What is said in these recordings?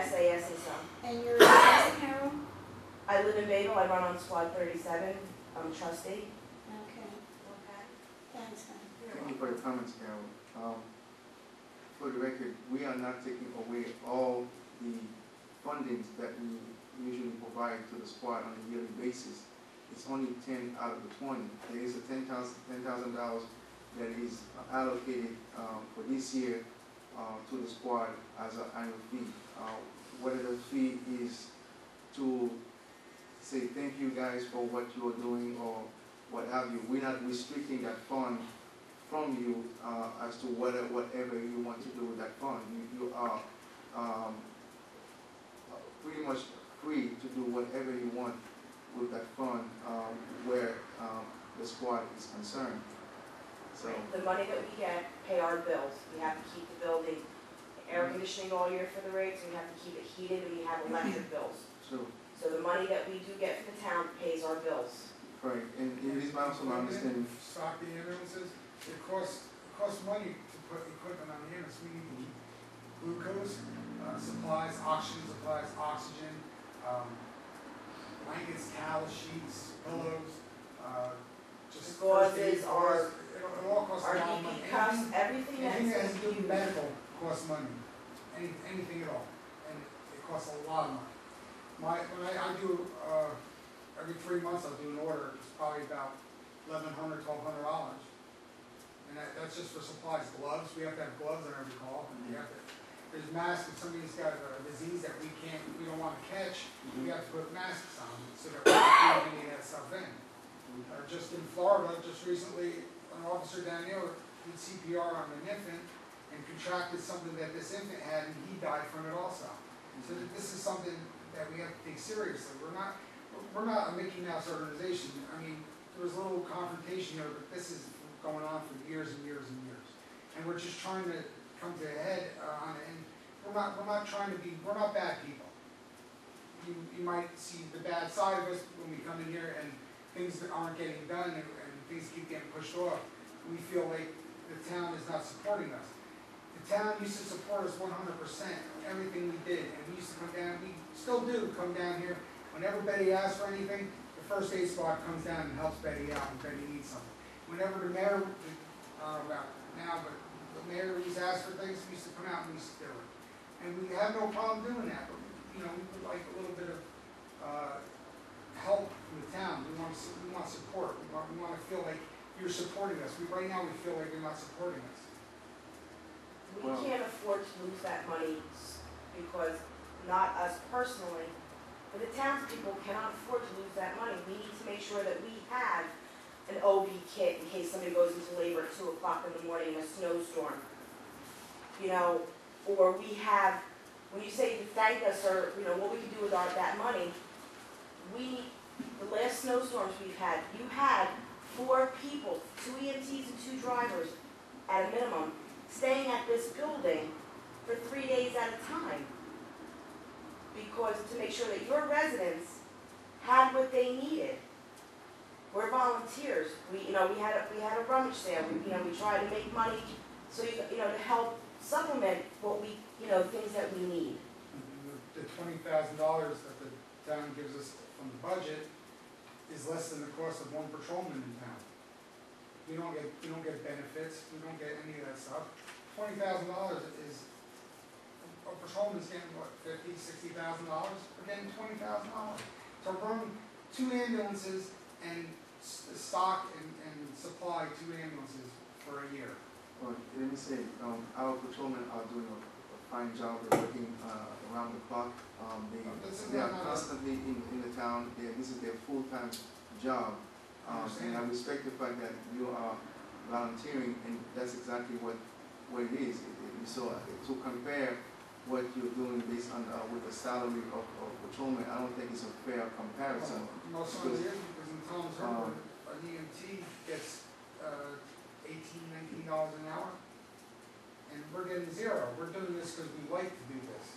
SASSO. And your address in Harrow? I live in Bayville, I run on Squad 37, I'm a trustee. Okay, Okay. thanks, man. Thank you for your comments, Carol. For the record, we are not taking away all the fundings that we usually provide to the squad on a yearly basis. It's only 10 out of the 20. There is a $10,000 that is allocated for this year to the squad as an annual fee. Whether the fee is to say thank you guys for what you are doing or what have you, we're not restricting that fund from you as to whatever you want to do with that fund. You are pretty much free to do whatever you want with that fund where the squad is concerned. So the money that we get, pay our bills. We have to keep the building air conditioning all year for the rates, we have to keep it heated, and we have electric bills. true. So the money that we do get from the town pays our bills. Right, and it is also my understanding. Stock the ambulances, it costs money to put equipment on the ambulance. We need to keep glucose, supplies, oxygen supplies, oxygen, blankets, towels, sheets, pillows, just Gauzes, it all costs our a lot of money. DP cups, everything Anything that has that's to do with used. medical costs money, anything at all, and it costs a lot of money. When I do, every 3 months I'll do an order, it's probably about $1,100, $1,200. And that's just for supplies, gloves, we have to have gloves on every call, and there's masks, if somebody's got a disease that we don't want to catch, we have to put masks on, so that we don't bring any of that stuff in. Just in Florida, just recently, an officer down there did CPR on an infant and contracted something that this infant had, and he died from it also. So this is something that we have to take seriously. We're not a Mickey Mouse organization. I mean, there was a little confrontation here, but this is going on for years and years and years. And we're just trying to come to a head on it. And we're not bad people. You might see the bad side of us when we come in here and things that aren't getting done and things keep getting pushed off. We feel like the town is not supporting us. The town used to support us 100%, everything we did, and we used to come down, we still do come down here. Whenever Betty asks for anything, the first aid squad comes down and helps Betty out when Betty needs something. Whenever the mayor, I don't know about now, but the mayor used to ask for things, we used to come out and we used to do it. And we have no problem doing that, but we would like a little bit of help from the town. We want support. We want to feel like you're supporting us. Right now we feel like you're not supporting us. We can't afford to lose that money because, not us personally, but the townspeople cannot afford to lose that money. We need to make sure that we have an OB kit in case somebody goes into labor at 2 o'clock in the morning in a snowstorm. Or we have, when you say to thank us or, what we can do with that money, the last snowstorms we've had, you had 4 people, 2 EMTs and 2 drivers at a minimum, staying at this building for 3 days at a time. Because to make sure that your residents had what they needed. We're volunteers. We had a rummage sale. We tried to make money so to help supplement what things that we need. The $20,000 that the town gives us from the budget is less than the cost of 1 patrolman in town. We don't get benefits. We don't get any of that stuff. $20,000 is a patrolman's getting what, $50,000, $60,000. We're getting $20,000. So we're running 2 ambulances and stock and supply 2 ambulances for a year. Well, let me say, our patrolmen are doing a fine job. They're working around the clock. They are constantly in the town. This is their full-time job. And I respect the fact that you are volunteering, and that's exactly what it is. So to compare what you're doing based on with the salary of patrolman, I don't think it's a fair comparison. Most of it is because in Tom's River, an EMT gets $18, $19 an hour, and we're getting 0. We're doing this because we like to do this.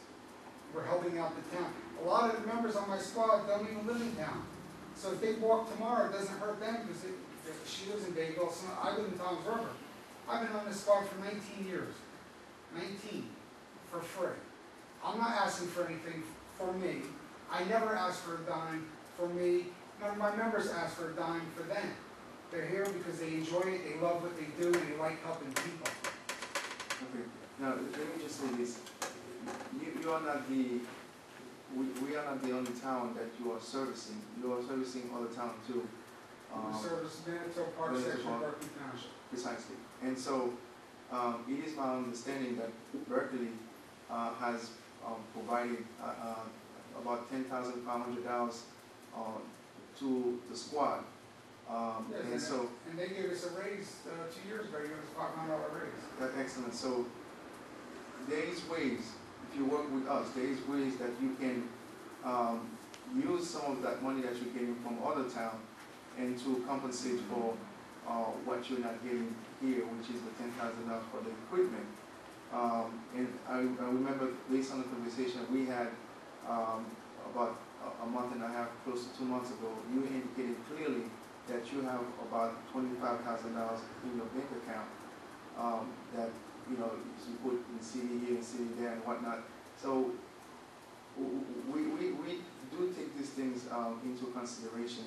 We're helping out the town. A lot of the members on my squad don't even live in town. So if they walk tomorrow, it doesn't hurt them because she lives in Bayville. So I live in Tom's River. I've been on this squad for 19 years. 19. For free. I'm not asking for anything for me. I never ask for a dime for me. None of my members ask for a dime for them. They're here because they enjoy it, they love what they do, and they like helping people. Okay, now, let me just say this. You are not the, we are not the only town that you are servicing. You are servicing other towns too. We service Manitou Park Manitou section Park. of Berkeley Township. Precisely. And so, it is my understanding that Berkeley has provided about $10,500 to the squad. Yes, And so, and they gave us a raise 2 years ago, they gave us a $500 raise. that's excellent. So, there is ways, if you work with us, there is ways that you can use some of that money that you're getting from other towns and to compensate for what you're not getting here, which is the $10,000 for the equipment. And I remember, based on the conversation we had about a month and a half, close to 2 months ago, you indicated clearly that you have about $25,000 in your bank account that you put in CD here and CD there and whatnot. So we do take these things into consideration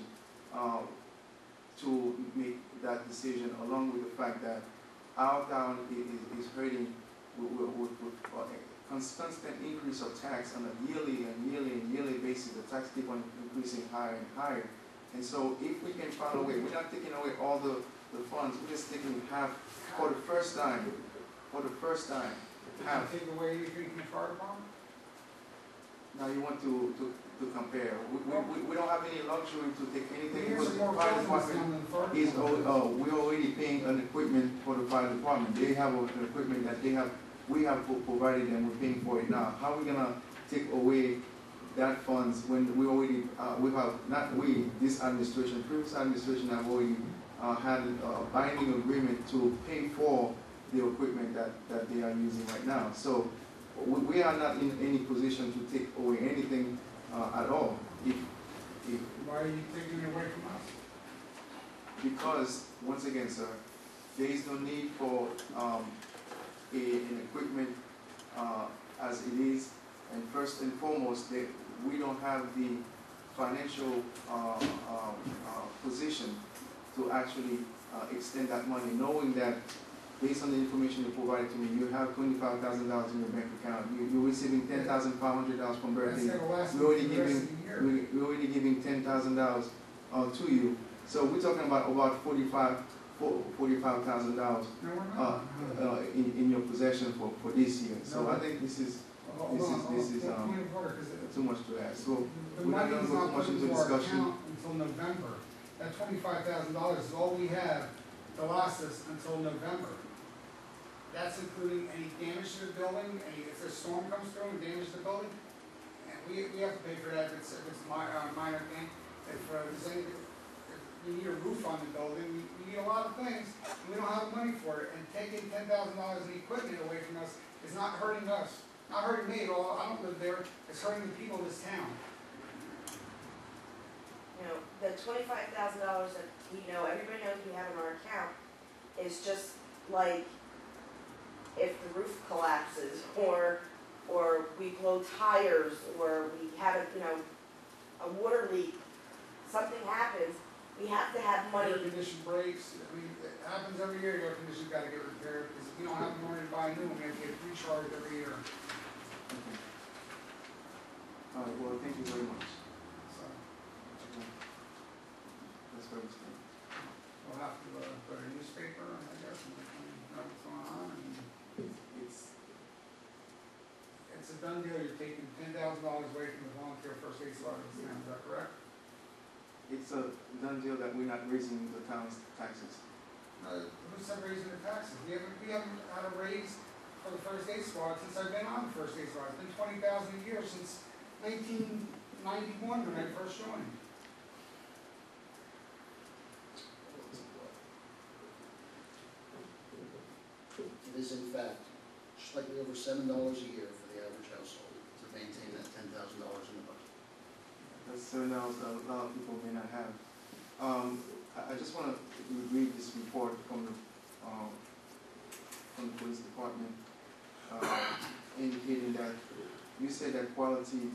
to make that decision, along with the fact that our town is hurting with constant increase of tax on a yearly basis. The tax keep on increasing higher and higher. And so if we can find a way, we're not taking away all the funds, we're just taking half for the first time, half. Take away anything from the fire department? Now you want to compare. We don't have any luxury to take anything Here's because the more fire buildings department down than the fire is, department. we're already paying an equipment for the fire department. They have an equipment that we have provided them, we're paying for it now. How are we gonna take away that funds when we already, this administration, previous administration have already had a binding agreement to pay for the equipment that they are using right now. So we are not in any position to take away anything at all. Why are you taking it away from us? Because, once again, sir, there is no need for an equipment as it is, and first and foremost, we don't have the financial position to actually extend that money, knowing that based on the information you provided to me, you have $25,000 in your bank account. You're receiving $10,500 from Berkeley. That's gonna last We're already the rest of the year. we're already giving $10,000 to you. So we're talking about $45,000 No, we're not. in your possession for this year. So No. I think this is Hold this on, is, point of order, 'cause too much to ask. So the we're not money going is to go not too much put into into our discussion. account until November. That $25,000 is all we have to last us until November. That's including any damage to the building, if a storm comes through and damages the building, and we have to pay for that if it's minor thing. If there's anything, if we need a roof on the building, we need a lot of things, and we don't have money for it. And taking $10,000 in equipment away from us is not hurting us, not hurting me at all. I don't live there. It's hurting the people of this town. The $25,000 that everybody knows we have in our account is just like if the roof collapses or we blow tires or we have a water leak, something happens, we have to have money. Air condition breaks, I mean, it happens every year, air conditioning's gotta get repaired, because if we don't have the money to buy a new one, we have to get recharged every year, Okay. All right. Well, thank you very much. so Okay. That's very good. we'll have to go to a newspaper, I guess, and know what's going on, and it's a done deal, you're taking $10,000 away from the volunteer first aid squad in this town, is that correct? It's a done deal that we're not raising the town's taxes. Who said raising the taxes? We haven't had a raise for the first aid squad since I've been on the first aid squad. It's been $20,000 a year since 1991 when I first joined. It is in fact slightly over $7 a year for the average household to maintain that $10,000 in the budget. That's certain else that a lot of people may not have. I just want to read this report from the police department, indicating that you said that quality